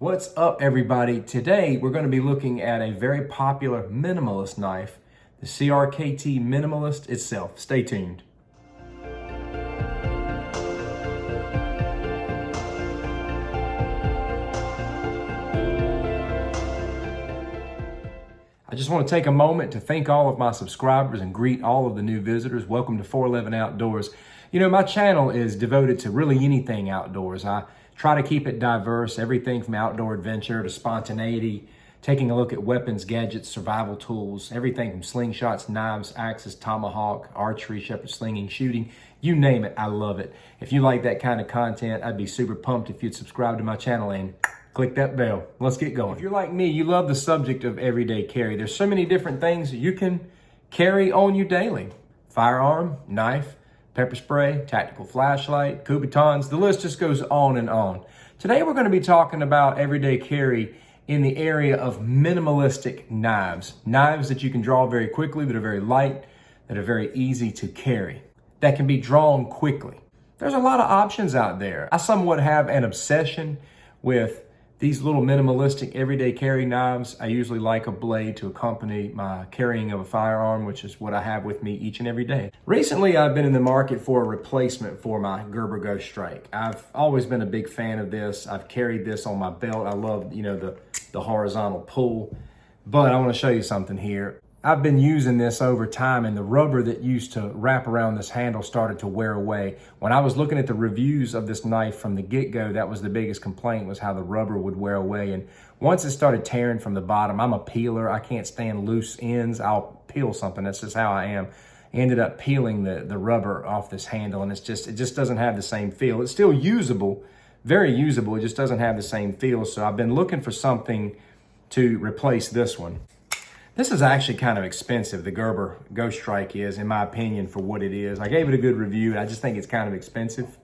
What's up, everybody? Today we're going to be looking at a very popular minimalist knife, the CRKT Minimalist itself. Stay tuned. I just want to take a moment to thank all of my subscribers and greet all of the new visitors. Welcome to 411 Outdoors. You know, my channel is devoted to really anything outdoors. I try to keep it diverse, everything from outdoor adventure to spontaneity, taking a look at weapons, gadgets, survival tools, everything from slingshots, knives, axes, tomahawk, archery, shepherd slinging, shooting, you name it, I love it. If you like that kind of content, I'd be super pumped if you'd subscribe to my channel and click that bell. Let's get going. If you're like me, you love the subject of everyday carry. There's so many different things that you can carry on you daily. Firearm, knife, pepper spray, tactical flashlight, Kubotans, the list just goes on and on. Today we're going to be talking about everyday carry in the area of minimalistic knives. Knives that you can draw very quickly, that are very light, that are very easy to carry, that can be drawn quickly. There's a lot of options out there. I somewhat have an obsession with these little minimalistic everyday carry knives. I usually like a blade to accompany my carrying of a firearm, which is what I have with me each and every day. Recently, I've been in the market for a replacement for my Gerber Ghost Strike. I've always been a big fan of this. I've carried this on my belt. I love, the horizontal pull, but I want to show you something here. I've been using this over time, and the rubber that used to wrap around this handle started to wear away. When I was looking at the reviews of this knife from the get-go, that was the biggest complaint, was how the rubber would wear away. And once it started tearing from the bottom, I'm a peeler. I can't stand loose ends. I'll peel something. That's just how I am. I ended up peeling the rubber off this handle, and it just doesn't have the same feel. It's still usable, very usable. It just doesn't have the same feel. So I've been looking for something to replace this one. This is actually kind of expensive, the Gerber Ghost Strike is, in my opinion, for what it is. I gave it a good review, and I just think it's kind of expensive.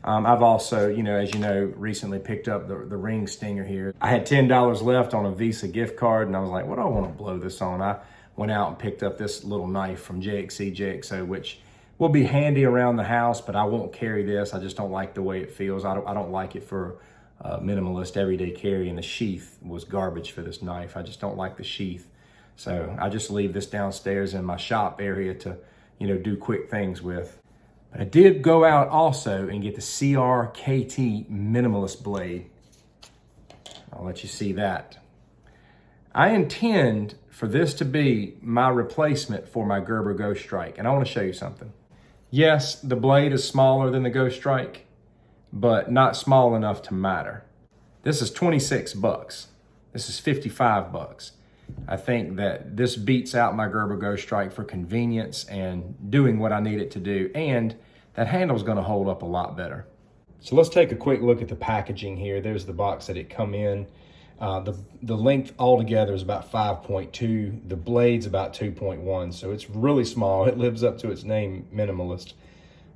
I've also, as you know, recently picked up the ring stinger here. I had $10 left on a Visa gift card, and I was like, what do I want to blow this on? I went out and picked up this little knife from JXO, which will be handy around the house, but I won't carry this. I just don't like the way it feels. I don't like it for minimalist everyday carry, and the sheath was garbage for this knife. I just don't like the sheath. So I just leave this downstairs in my shop area to, do quick things with. But I did go out also and get the CRKT Minimalist blade. I'll let you see that. I intend for this to be my replacement for my Gerber Ghost Strike. And I want to show you something. Yes, the blade is smaller than the Ghost Strike, but not small enough to matter. This is 26 bucks. This is 55 bucks. I think that this beats out my Gerber Ghost Strike for convenience and doing what I need it to do. And that handle's gonna hold up a lot better. So let's take a quick look at the packaging here. There's the box that it come in. The length altogether is about 5.2. The blade's about 2.1. So it's really small. It lives up to its name, minimalist.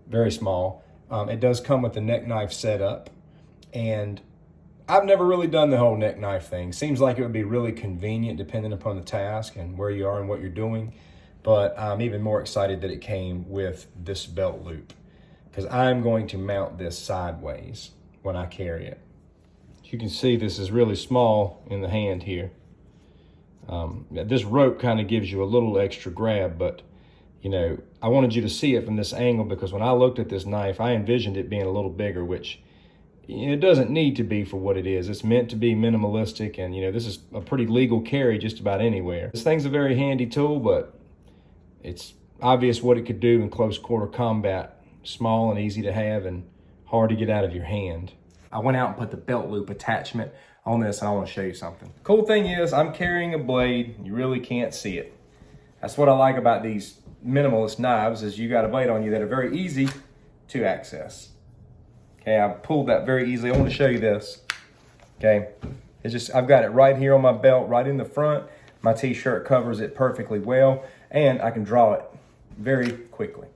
Very small. It does come with the neck knife setup, and I've never really done the whole neck knife thing. Seems like it would be really convenient depending upon the task and where you are and what you're doing. But I'm even more excited that it came with this belt loop, because I'm going to mount this sideways when I carry it. You can see this is really small in the hand here. This rope kind of gives you a little extra grab, but I wanted you to see it from this angle, because when I looked at this knife, I envisioned it being a little bigger, which it doesn't need to be for what it is. It's meant to be minimalistic, and this is a pretty legal carry just about anywhere. This thing's a very handy tool, but it's obvious what it could do in close quarter combat. Small and easy to have and hard to get out of your hand. I went out and put the belt loop attachment on this, and I want to show you something. Cool thing is I'm carrying a blade. You really can't see it. That's what I like about these minimalist knives, is you got a blade on you that are very easy to access. Okay, I pulled that very easily. I want to show you this. Okay, I've got it right here on my belt, right in the front. My t-shirt covers it perfectly well, and I can draw it very quickly.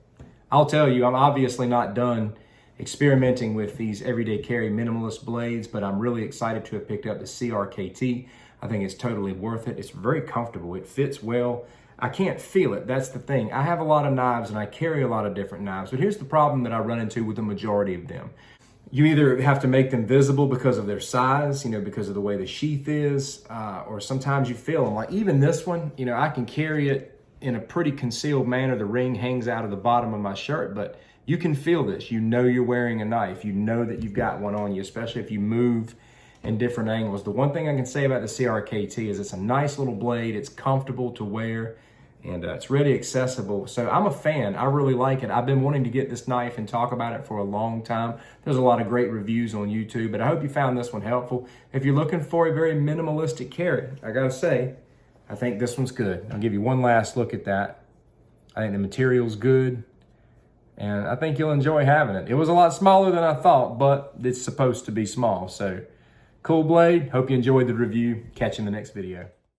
I'll tell you, I'm obviously not done experimenting with these everyday carry minimalist blades, but I'm really excited to have picked up the CRKT. I think it's totally worth it. It's very comfortable. It fits well. I can't feel it. That's the thing. I have a lot of knives and I carry a lot of different knives, but here's the problem that I run into with the majority of them. You either have to make them visible because of their size, because of the way the sheath is, or sometimes you feel them. Like even this one, I can carry it in a pretty concealed manner. The ring hangs out of the bottom of my shirt, but you can feel this. You're wearing a knife. You know that you've got one on you, especially if you move in different angles. The one thing I can say about the CRKT is it's a nice little blade. It's comfortable to wear, and it's really accessible. So I'm a fan. I really like it. I've been wanting to get this knife and talk about it for a long time. There's a lot of great reviews on YouTube, but I hope you found this one helpful. If you're looking for a very minimalistic carry, I gotta say, I think this one's good. I'll give you one last look at that. I think the material's good, and I think you'll enjoy having it. It was a lot smaller than I thought, but it's supposed to be small. So cool blade. Hope you enjoyed the review. Catch you in the next video.